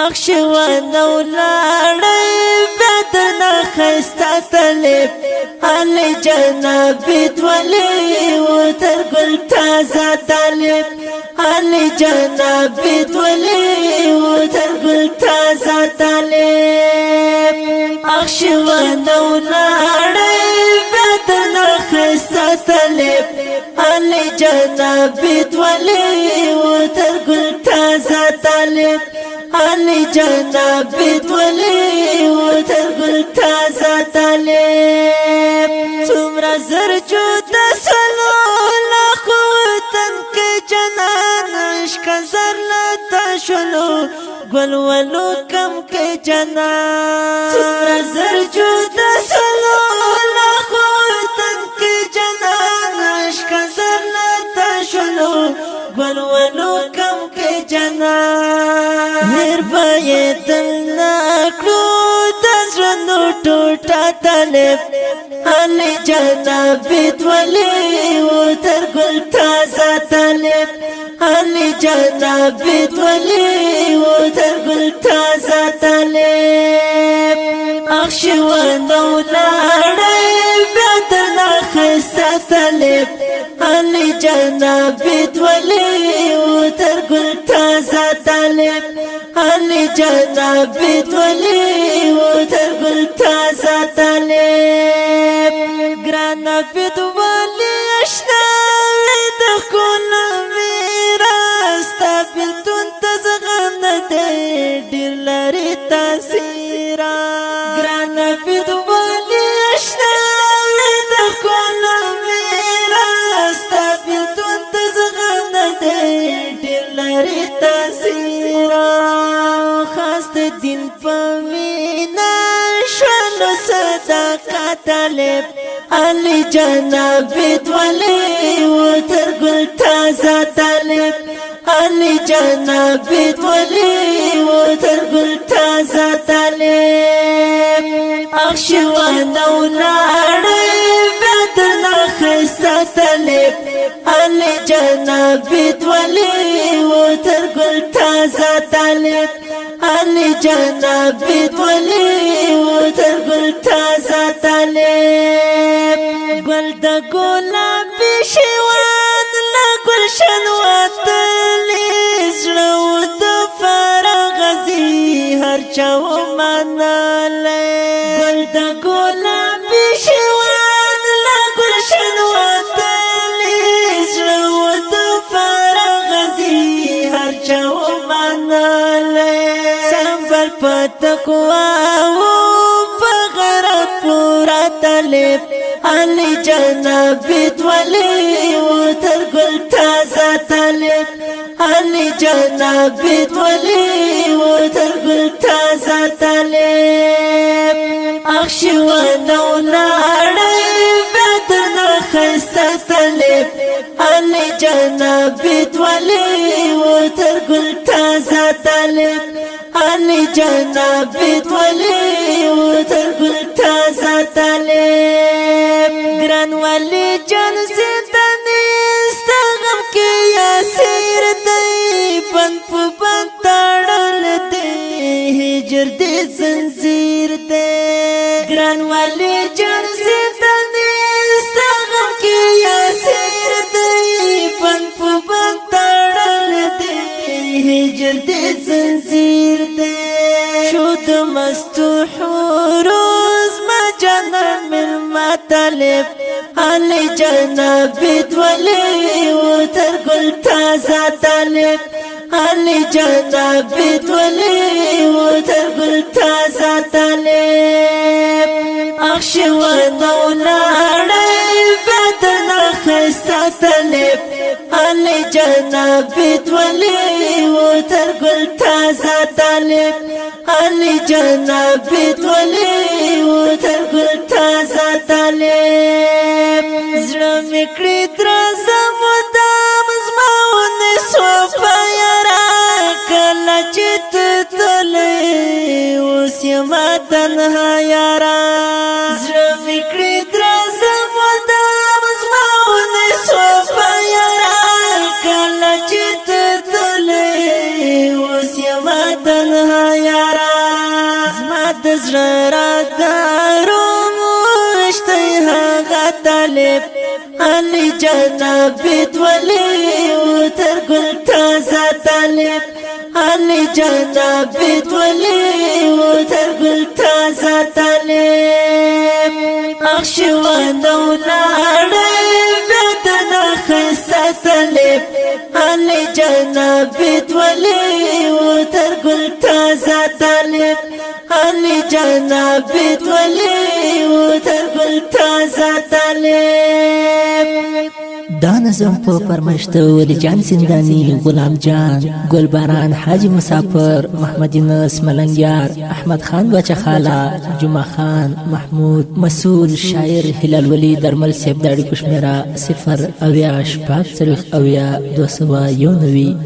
اخشوان ولاړی بدنا خستا طلب علی جنابیت ولی و تر گل تازه طلب علی جنابیت ولی و تر گل تازه طلب اخشوان ولاړی بدنا خستا طلب علی جنابیت ولی و تر گل تازه طلب علی جنابیت ولی و تر گل تازه طالب څومره زر جوده سلو لاخو وطن کې جنان عشق زر لتا شلو گل ولو کم کې جنان څومره زر جوده سلو لاخو وطن کې جنان عشق زر لتا شلو گل ولو کم کې جنان میر بایدن نکلو دزرنو ٹوٹا طلب علی جنابیت ولی و تر گل تازه طلب علی جنابیت ولی و تر گل تازه طلب اخشوان ولاړی بدنا خستا طلب علی جنابیت ولی و تر گل تازه طلب علی جنابیت ولی و تر گل تازه طلب گرانا بیت ولی اشنا وید کن میراس تا بیلتون تزغم نده دیر لاری تاثیرا گرانا بیت ولی اشنا وید کن میراس تا بیلتون تزغم نده دیر لاری تاثیرا خاست دین پمینا شوالو صداقت طلب علی جنابیت ولی و تر گل تازه طلب علی جنابیت ولی و تر گل تازه طلب اخشوان ولاړی بدنا خستا طلب علی جنابیت ولی و تر گل تازه طلب علی جنابیت ولی و تر گل تازه طلب گل د گلابی شوان لا گلشن وتلی زړه د فارغ غزي هر چا ومناله گل د گلابی شوان لا گلشن وتلی زړه د فارغ غزي هر چا ومناله سنبل پتقوا بغرت پورا طلب علی جنابیت ولی و تر گل تازه طلب علی جنابیت ولی و تر گل تازه طلب اخشوان ولاړی بدنا خستا طلب علی جنابیت ولی و تر گل تازه طلب علی جنابیت ولی و تر گل تازه طلب گران ولی جان زندانی استغم کی یاسیر دی بند پو بند تاڑل دی ہجر دی زنزیر دی گران ولی جان زندانی استغم کی یاسیر دی بند پو بند تاڑل دی ہجر دی زنزیر دی شود مستوح روز ما جنم المطلب علی جنابیت ولی و تر گل تازه طلب علی جنابیت ولی و تر گل تازه طلب اخشوان ولاړی بدنا خستا طلب علی جنابیت ولی و تر گل تازه طلب علی جنابیت ولی و تر گل تازه طلب زړه مې کړی درزه مدام زما ونسو په یاره کله چې ته تلې اوس یما تنها یاره زړه مې کړی درزه مدام زما ونسو په یاره کله چې ته تلې اوس یما تنها یارا زما د زړه رادارو مشته هغه طالب علي جنابي دولی و تر ګل تازه طالب علي جنابي دولی و تر ګل تازه طالب اخشوان ولاړې بدن خسته طالب علي جنابي دولی و تر ګل تازه طالب علي جنابي دولی و تر ګل تازه طالب دا نظم په فرمایشته ولی جان سندانی غلام جان گلباران حاجی مسافر محمد نس ملنگیار احمد خان بچه خالا جمعه خان محمود مسئول شاعر هلال ولی درمل سیب داڑی کشمیرا 0 اویا شپاک 0 اویا 291